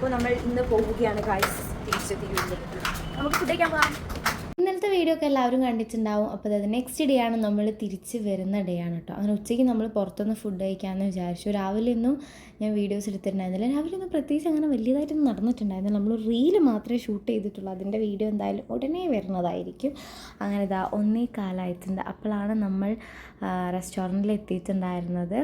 അപ്പോൾ നമ്മൾ ഇന്ന് പോവുകയാണ് ഗൈസ് തിരിച്ച് തിരുവനന്തപുരത്ത്. നമുക്ക് ഫുഡ് കഴിക്കാൻ പോകാം. ഇന്നലത്തെ വീഡിയോ ഒക്കെ എല്ലാവരും കണ്ടിട്ടുണ്ടാവും. അപ്പോൾ അതായത് നെക്സ്റ്റ് ഡേ ആണ് നമ്മൾ തിരിച്ച് വരുന്ന ഡേ ആണ് കേട്ടോ. അങ്ങനെ ഉച്ചയ്ക്ക് നമ്മൾ പുറത്തുനിന്ന് ഫുഡ് കഴിക്കാമെന്ന് വിചാരിച്ചു. രാവിലെ ഒന്നും ഞാൻ വീഡിയോസ് എടുത്തിട്ടുണ്ടായിരുന്നില്ല. രാവിലെ ഒന്നും പ്രത്യേകിച്ച് അങ്ങനെ വലിയതായിട്ടൊന്നും നടന്നിട്ടുണ്ടായിരുന്നില്ല. നമ്മൾ റീല് മാത്രമേ ഷൂട്ട് ചെയ്തിട്ടുള്ളൂ. അതിൻ്റെ വീഡിയോ എന്തായാലും ഉടനെ വരുന്നതായിരിക്കും. അങ്ങനെ ഇതാ 1:15 അപ്പോഴാണ് നമ്മൾ റെസ്റ്റോറൻറ്റിൽ എത്തിയിട്ടുണ്ടായിരുന്നത്.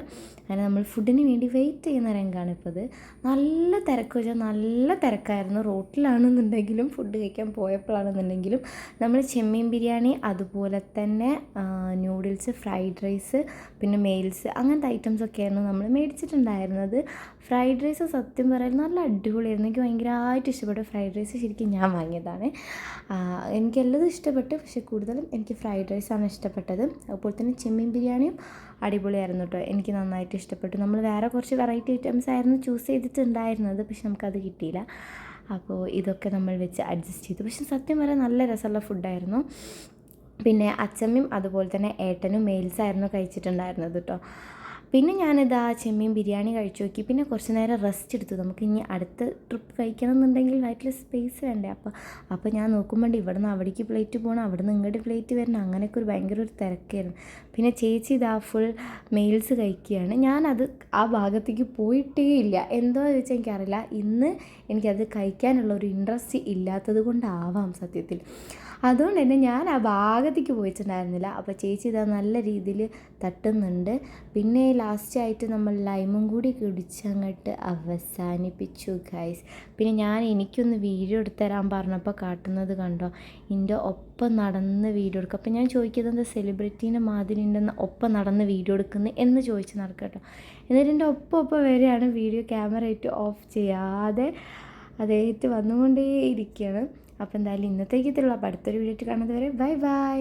അങ്ങനെ നമ്മൾ ഫുഡിന് വേണ്ടി വെയിറ്റ് ചെയ്യുന്ന രംഗമാണ് ഇപ്പോൾ ഇത്. നല്ല തിരക്ക് വെച്ചാൽ നല്ല തിരക്കായിരുന്നു. റോട്ടിലാണെന്നുണ്ടെങ്കിലും ഫുഡ് കഴിക്കാൻ പോയപ്പോഴാണെന്നുണ്ടെങ്കിലും നമ്മൾ ചെമ്മീൻ ബിരിയാണി, അതുപോലെ തന്നെ നൂഡിൽസ്, ഫ്രൈഡ് റൈസ്, പിന്നെ മെയിൽസ്, അങ്ങനത്തെ ഐറ്റംസൊക്കെയായിരുന്നു നമ്മൾ മേടിച്ചിട്ടുണ്ടായിരുന്നത്. ഫ്രൈഡ് റൈസ് സത്യം പറയാൻ നല്ല അടിപൊളിയായിരുന്നു. എനിക്ക് ഭയങ്കരമായിട്ട് ഇഷ്ടപ്പെട്ടു. ഫ്രൈഡ് റൈസ് ശരിക്കും ഞാൻ വാങ്ങിയതാണ്. എനിക്കെല്ലതും ഇഷ്ടപ്പെട്ടു, പക്ഷേ കൂടുതലും എനിക്ക് ഫ്രൈഡ് റൈസാണ് ഇഷ്ടപ്പെട്ടത്. അതുപോലെ തന്നെ ചെമ്മീൻ ബിരിയാണിയും അടിപൊളിയായിരുന്നു കേട്ടോ. എനിക്ക് നന്നായിട്ട് ഇഷ്ടപ്പെട്ടു. നമ്മൾ വേറെ കുറച്ച് വെറൈറ്റി ഐറ്റംസ് ആയിരുന്നു ചൂസ് ചെയ്തിട്ടുണ്ടായിരുന്നത്, പക്ഷെ നമുക്കത് കിട്ടിയില്ല. അപ്പോൾ ഇതൊക്കെ നമ്മൾ വെച്ച് അഡ്ജസ്റ്റ് ചെയ്തു. പക്ഷെ സത്യം പറയാൻ നല്ല രസമുള്ള ഫുഡായിരുന്നു. പിന്നെ അച്ചമ്മയും അതുപോലെ തന്നെ ഏട്ടനും മെയിൽസായിരുന്നു കഴിച്ചിട്ടുണ്ടായിരുന്നത് കേട്ടോ. പിന്നെ ഞാനിതാ ചെമ്മീൻ ബിരിയാണി കഴിച്ചു നോക്കി. പിന്നെ കുറച്ച് നേരം റെസ്റ്റ് എടുത്തു. നമുക്ക് ഇനി അടുത്ത ട്രിപ്പ് കഴിക്കണം എന്നുണ്ടെങ്കിൽ വയറ്റിൽ സ്പേസ് വേണ്ടേ. അപ്പോൾ ഞാൻ നോക്കുമ്പോൾ ഇവിടെ നിന്ന് അവിടേക്ക് പ്ലേറ്റ് പോകണം, അവിടെ നിന്ന് ഇങ്ങോട്ട് പ്ലേറ്റ് വരണം, അങ്ങനെയൊക്കെ ഭയങ്കര ഒരു തിരക്കായിരുന്നു. പിന്നെ ചേച്ചി ഇതാ ഫുൾ മെയിൽസ് കഴിക്കുകയാണ്. ഞാനത് ആ ഭാഗത്തേക്ക് പോയിട്ടേ ഇല്ല. എന്തോ ചോദിച്ചാൽ എനിക്കറിയില്ല. ഇന്ന് എനിക്കത് കഴിക്കാനുള്ള ഒരു ഇൻട്രസ്റ്റ് ഇല്ലാത്തത് കൊണ്ടാവാം സത്യത്തിൽ. അതുകൊണ്ട് തന്നെ ഞാൻ ആ ഭാഗത്തേക്ക് പോയിട്ടുണ്ടായിരുന്നില്ല. അപ്പോൾ ചേച്ചി ഇതാ നല്ല രീതിയിൽ തട്ടുന്നുണ്ട്. പിന്നെ ലാസ്റ്റായിട്ട് നമ്മൾ ലൈമും കൂടി കുടിച്ച് അങ്ങോട്ട് അവസാനിപ്പിച്ചു ഗൈസ്. പിന്നെ എനിക്കൊന്ന് വീഡിയോ എടുത്തുതരാൻ പറഞ്ഞപ്പോൾ കാട്ടുന്നത് കണ്ടോ, എൻ്റെ ഒപ്പം നടന്ന് വീഡിയോ എടുക്കുക. അപ്പോൾ ഞാൻ ചോദിക്കുന്നത് എന്താ സെലിബ്രിറ്റീൻ്റെ മാതിരി ഉണ്ടെന്ന് ഒപ്പം നടന്ന് വീഡിയോ എടുക്കുന്നത് എന്ന് ചോദിച്ച് നടക്കുക കേട്ടോ. എന്നിട്ട് എൻ്റെ ഒപ്പം വരെയാണ് വീഡിയോ ക്യാമറ ആയിട്ട് ഓഫ് ചെയ്യാതെ അതേറ്റ് വന്നുകൊണ്ടേ ഇരിക്കുകയാണ്. അപ്പോൾ എന്തായാലും ഇന്നത്തേക്ക് ഇത്രയുള്ളൂ. അപ്പോൾ അടുത്തൊരു വീഡിയോ കാണുന്നത് വരെ ബൈ ബൈ.